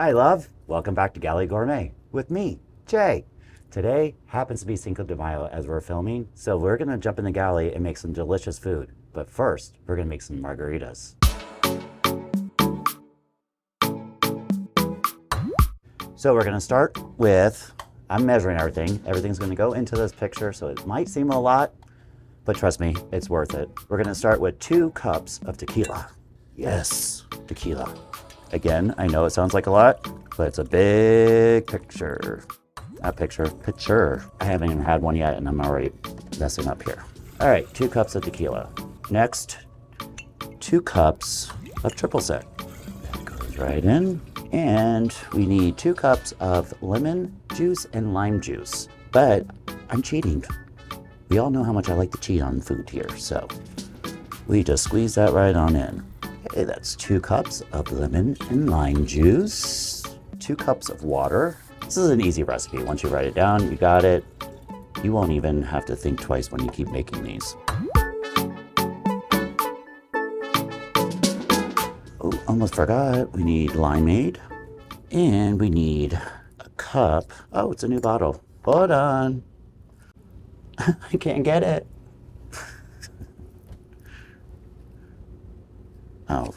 Hi, love. Welcome back to Galley Gourmet with me, Jay. Today happens to be Cinco de Mayo as we're filming, so we're going to jump in the galley and make some delicious food. But first, we're going to make some margaritas. So we're going to start with, I'm measuring everything. Everything's going to go into this picture, so it might seem a lot, but trust me, it's worth it. We're going to start with 2 cups of tequila. Yes, tequila. Again, I know it sounds like a lot, but it's a big picture. Not picture. I haven't even had one yet, and I'm already messing up here. All right, 2 cups of tequila. Next, 2 cups of triple sec. That goes right in. And we need 2 cups of lemon juice and lime juice. But I'm cheating. We all know how much I like to cheat on food here, so we just squeeze that right on in. Okay, that's 2 cups of lemon and lime juice, 2 cups of water. This is an easy recipe. Once you write it down, you got it. You won't even have to think twice when you keep making these. Oh, almost forgot. We need limeade. And we need a cup. Oh, it's a new bottle. Hold on. I can't get it. Oh.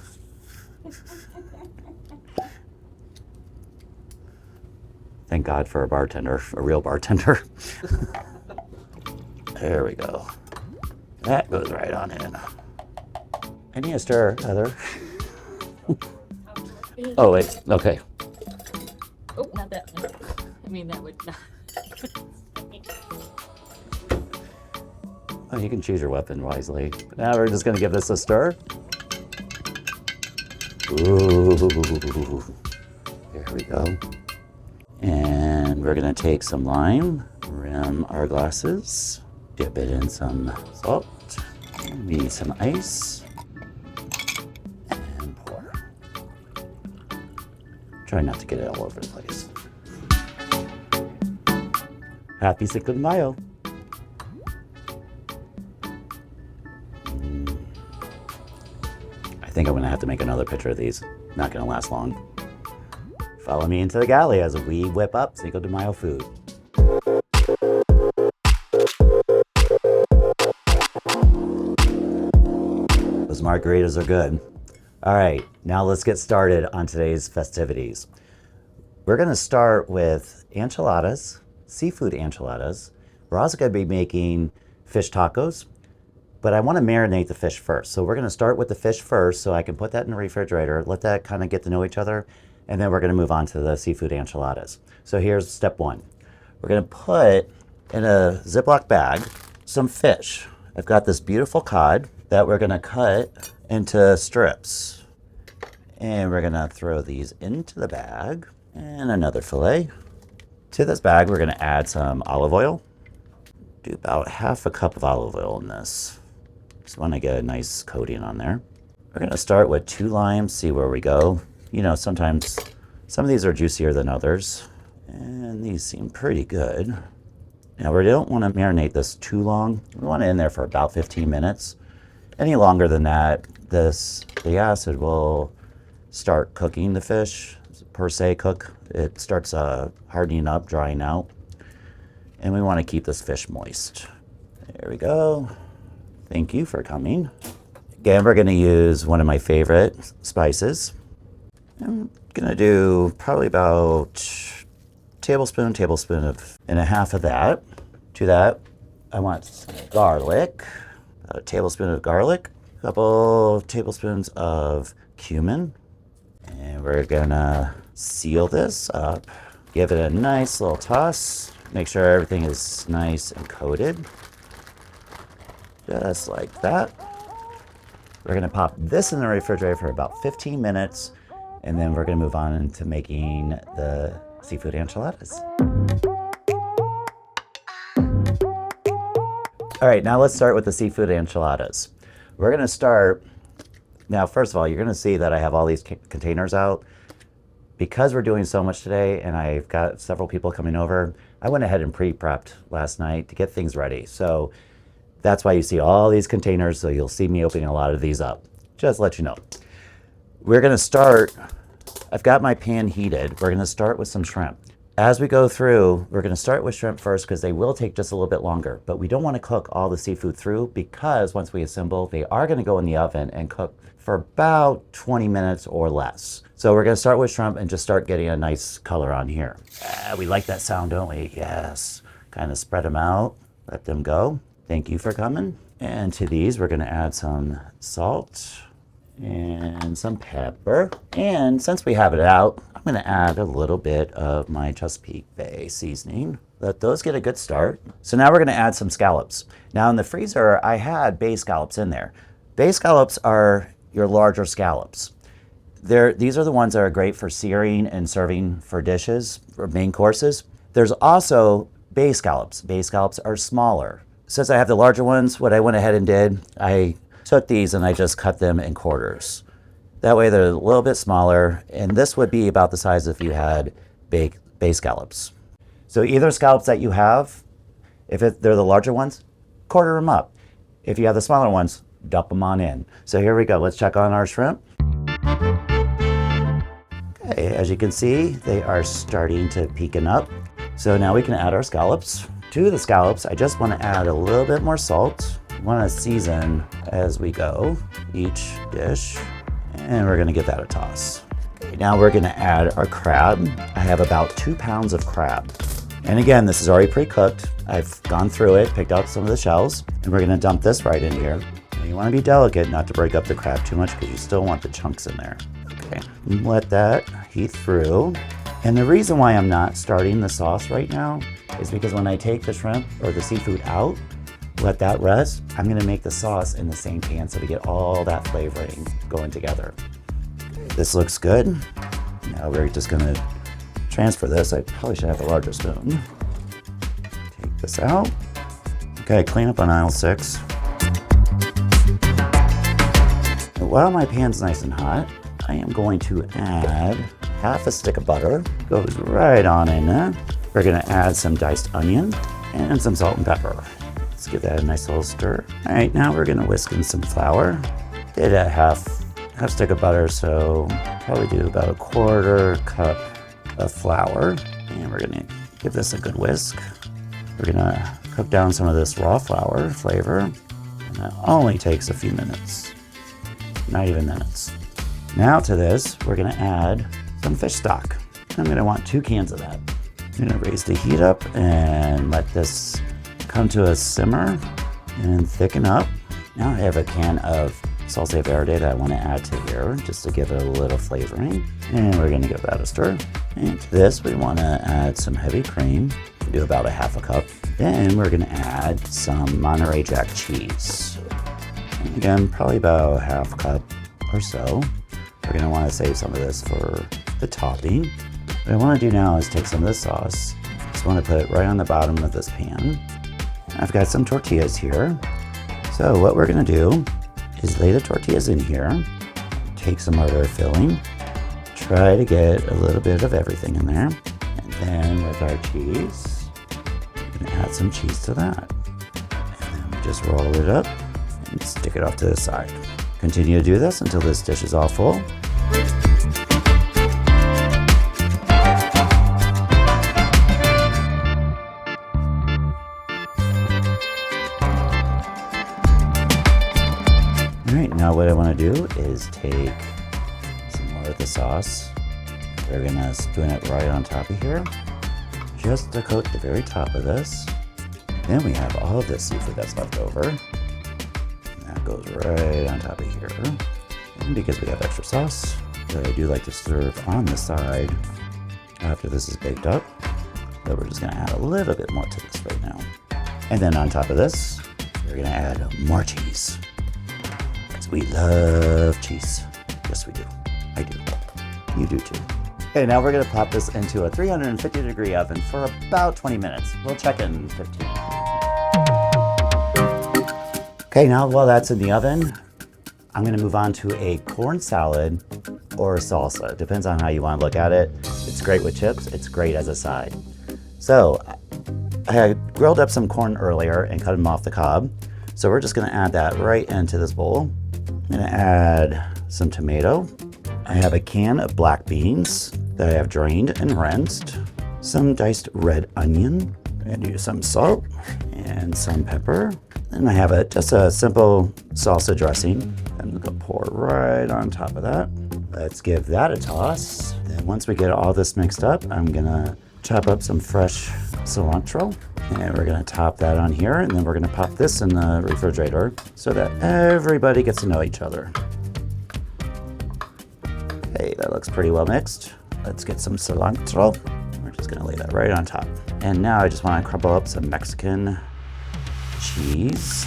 Thank God for a bartender, a real bartender. There we go. That goes right on in. I need a stir, Heather. Oh, wait, okay. Oh, not that one. I mean, that would not. Oh, you can choose your weapon wisely. But now we're just gonna give this a stir. Ooh, there we go. And we're gonna take some lime, rim our glasses, dip it in some salt, we need some ice, and pour. Try not to get it all over the place. Happy Cinco de Mayo. I think I'm gonna have to make another picture of these. Not gonna last long. Follow me into the galley as we whip up Cinco de Mayo food. Those margaritas are good. All right, now let's get started on today's festivities. We're gonna start with enchiladas, seafood enchiladas. We're also gonna be making fish tacos, but I wanna marinate the fish first. So we're gonna start with the fish first so I can put that in the refrigerator, let that kind of get to know each other, and then we're gonna move on to the seafood enchiladas. So here's step 1. We're gonna put in a Ziploc bag some fish. I've got this beautiful cod that we're gonna cut into strips. And we're gonna throw these into the bag, and another fillet. To this bag, we're gonna add some olive oil. Do about half a cup of olive oil in this. Just wanna get a nice coating on there. We're gonna start with 2 limes, see where we go. You know, sometimes some of these are juicier than others, and these seem pretty good. Now, we don't want to marinate this too long. We want it in there for about 15 minutes. Any longer than that, the acid will start cooking the fish, per se cook. It starts hardening up, drying out, and we want to keep this fish moist. There we go. Thank you for coming. Again, we're going to use one of my favorite spices. I'm gonna do probably about tablespoon and a half of that. To that, I want some garlic, about a tablespoon of garlic, a couple tablespoons of cumin, and we're gonna seal this up. Give it a nice little toss. Make sure everything is nice and coated, just like that. We're gonna pop this in the refrigerator for about 15 minutes. And then we're gonna move on into making the seafood enchiladas. All right, now let's start with the seafood enchiladas. We're gonna start, now first of all, you're gonna see that I have all these containers out. Because we're doing so much today and I've got several people coming over, I went ahead and pre-prepped last night to get things ready. So that's why you see all these containers, so you'll see me opening a lot of these up. Just to let you know. We're gonna start I've got my pan heated. We're gonna start with some shrimp. As we go through, we're gonna start with shrimp first because they will take just a little bit longer, but we don't wanna cook all the seafood through because once we assemble, they are gonna go in the oven and cook for about 20 minutes or less. So we're gonna start with shrimp and just start getting a nice color on here. We like that sound, don't we? Yes. Kind of spread them out, let them go. Thank you for coming. And to these, we're gonna add some salt and some pepper. And since we have it out, I'm gonna add a little bit of my Chesapeake Bay seasoning. Let those get a good start. So now we're gonna add some scallops. Now in the freezer, I had Bay Scallops in there. Bay Scallops are your larger scallops. These are the ones that are great for searing and serving for dishes, for main courses. There's also Bay Scallops. Bay Scallops are smaller. Since I have the larger ones, what I went ahead and did, I took these and I just cut them in quarters. That way they're a little bit smaller, and this would be about the size if you had Bay Scallops. So either scallops that you have, if they're the larger ones, quarter them up. If you have the smaller ones, dump them on in. So here we go, let's check on our shrimp. Okay, as you can see, they are starting to peaken up. So now we can add our scallops. To the scallops, I just want to add a little bit more salt. I want to season as we go, each dish, and we're going to give that a toss. Okay, now we're going to add our crab. I have about 2 pounds of crab. And again, this is already pre-cooked. I've gone through it, picked out some of the shells, and we're going to dump this right in here. And you want to be delicate not to break up the crab too much because you still want the chunks in there. Okay, let that heat through. And the reason why I'm not starting the sauce right now is because when I take the shrimp or the seafood out, let that rest, I'm gonna make the sauce in the same pan so we get all that flavoring going together. This looks good. Now we're just gonna transfer this. I probably should have a larger spoon. Take this out. Okay, clean up on aisle 6. While my pan's nice and hot, I am going to add half a stick of butter. Goes right on in there. We're gonna add some diced onion and some salt and pepper. Let's give that a nice little stir. All right, now we're gonna whisk in some flour. Did a half stick of butter, so probably do about a 1/4 cup of flour. And we're gonna give this a good whisk. We're gonna cook down some of this raw flour flavor. And that only takes a few minutes, not even minutes. Now to this, we're gonna add some fish stock. I'm gonna want 2 cans of that. I'm gonna raise the heat up and let this come to a simmer and thicken up. Now I have a can of salsa verde that I wanna add to here just to give it a little flavoring. And we're gonna give that a stir. And to this, we wanna add some heavy cream. We do about a half a cup. Then we're gonna add some Monterey Jack cheese. And again, probably about a half cup or so. We're gonna wanna save some of this for the topping. What I wanna do now is take some of this sauce. Just wanna put it right on the bottom of this pan. I've got some tortillas here. So what we're gonna do is lay the tortillas in here, take some of our filling, try to get a little bit of everything in there. And then with our cheese, we're gonna add some cheese to that. And then we just roll it up and stick it off to the side. Continue to do this until this dish is all full. All right, now what I want to do is take some more of the sauce. We're gonna spoon it right on top of here, just to coat the very top of this. Then we have all of this seafood that's left over. That goes right on top of here. And because we have extra sauce, that I do like to serve on the side after this is baked up. So we're just gonna add a little bit more to this right now. And then on top of this, we're gonna add more cheese. Because we love cheese. Yes, we do. I do. You do too. Okay, now we're gonna pop this into a 350-degree oven for about 20 minutes. We'll check in 15. Okay, now while that's in the oven, I'm gonna move on to a corn salad or a salsa. It depends on how you wanna look at it. It's great with chips, it's great as a side. So, I had grilled up some corn earlier and cut them off the cob. So we're just gonna add that right into this bowl. I'm gonna add some tomato, I have a can of black beans that I have drained and rinsed, some diced red onion, and use some salt and some pepper. And I have just a simple salsa dressing. I'm gonna pour right on top of that. Let's give that a toss. Then once we get all this mixed up, I'm gonna chop up some fresh cilantro. And we're gonna top that on here, and then we're gonna pop this in the refrigerator so that everybody gets to know each other. Okay, that looks pretty well mixed. Let's get some cilantro. We're just gonna lay that right on top. And now I just wanna crumble up some Mexican cheese.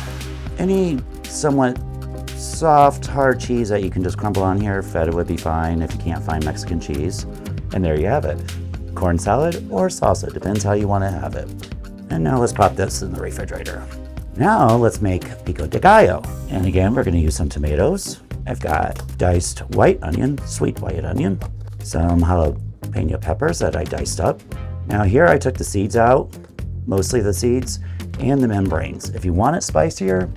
Any somewhat soft, hard cheese that you can just crumble on here, feta would be fine if you can't find Mexican cheese. And there you have it. Corn salad or salsa, depends how you wanna have it. And now let's pop this in the refrigerator. Now let's make pico de gallo. And again, we're gonna use some tomatoes. I've got diced white onion, sweet white onion, some jalapeno peppers that I diced up. Now here I took the seeds out, mostly the seeds, and the membranes. If you want it spicier,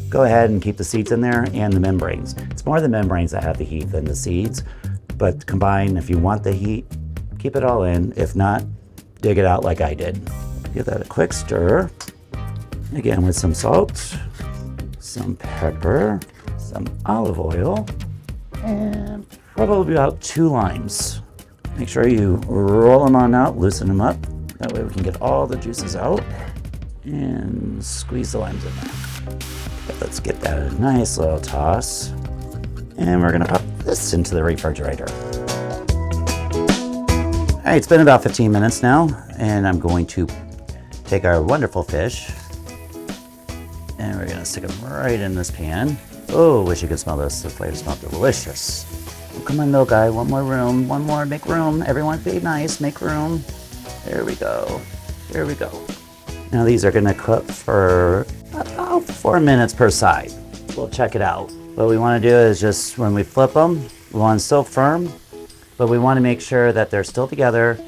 go ahead and keep the seeds in there and the membranes. It's more the membranes that have the heat than the seeds, but combine, if you want the heat, keep it all in. If not, dig it out like I did. Give that a quick stir. Again with some salt, some pepper, some olive oil, and probably about 2 limes. Make sure you roll them on out, loosen them up. That way we can get all the juices out and squeeze the limes in there. Okay, let's get that a nice little toss. And we're gonna pop this into the refrigerator. All right, it's been about 15 minutes now, and I'm going to take our wonderful fish, and we're gonna stick them right in this pan. Oh, wish you could smell this. The flavor smells delicious. Oh, come on, little guy, one more room, one more, make room. Everyone be nice, make room. There we go, there we go. Now these are gonna cook for about 4 minutes per side. We'll check it out. What we wanna do is just, when we flip them, we want them still firm, but we wanna make sure that they're still together,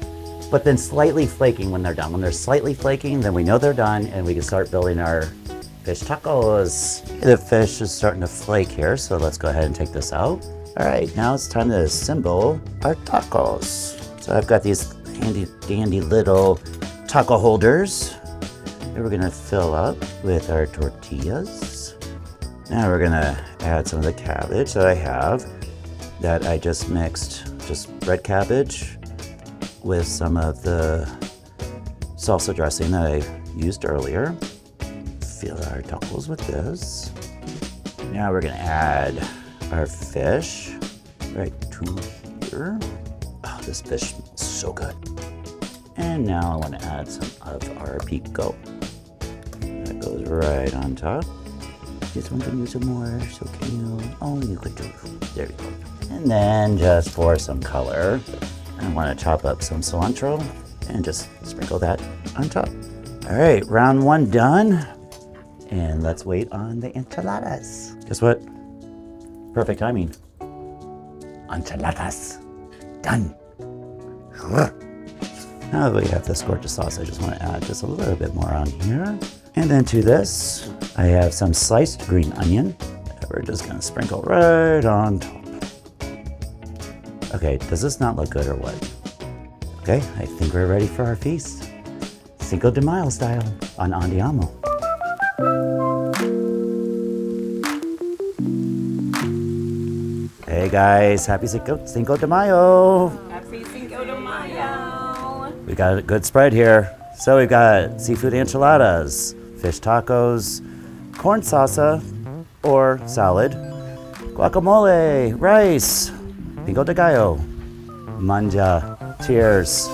but then slightly flaking when they're done. When they're slightly flaking, then we know they're done, and we can start building our fish tacos. The fish is starting to flake here, so let's go ahead and take this out. All right, now it's time to assemble our tacos. So I've got these handy dandy little taco holders that we're gonna fill up with our tortillas. Now we're gonna add some of the cabbage that I have that I just mixed, just red cabbage with some of the salsa dressing that I used earlier. Fill our tacos with this. Now we're gonna add our fish right to here. Oh, this fish smells so good. And now I want to add some of our pico. That goes right on top. This one can use some more, so can you? Oh, you could do. There you go. And then just for some color, I want to chop up some cilantro and just sprinkle that on top. All right, round 1 done. And let's wait on the enchiladas. Guess what? Perfect timing. Enchiladas. Done. Now that we have this gorgeous sauce, I just want to add just a little bit more on here. And then to this, I have some sliced green onion that we're just gonna sprinkle right on top. Okay, does this not look good or what? Okay, I think we're ready for our feast. Cinco de Mayo style on Andiamo. Hey guys, happy Cinco de Mayo. Happy Cinco de Mayo. We got a good spread here. So we've got seafood enchiladas, fish tacos, corn salsa or salad, guacamole, rice, pico de gallo, manja. Cheers.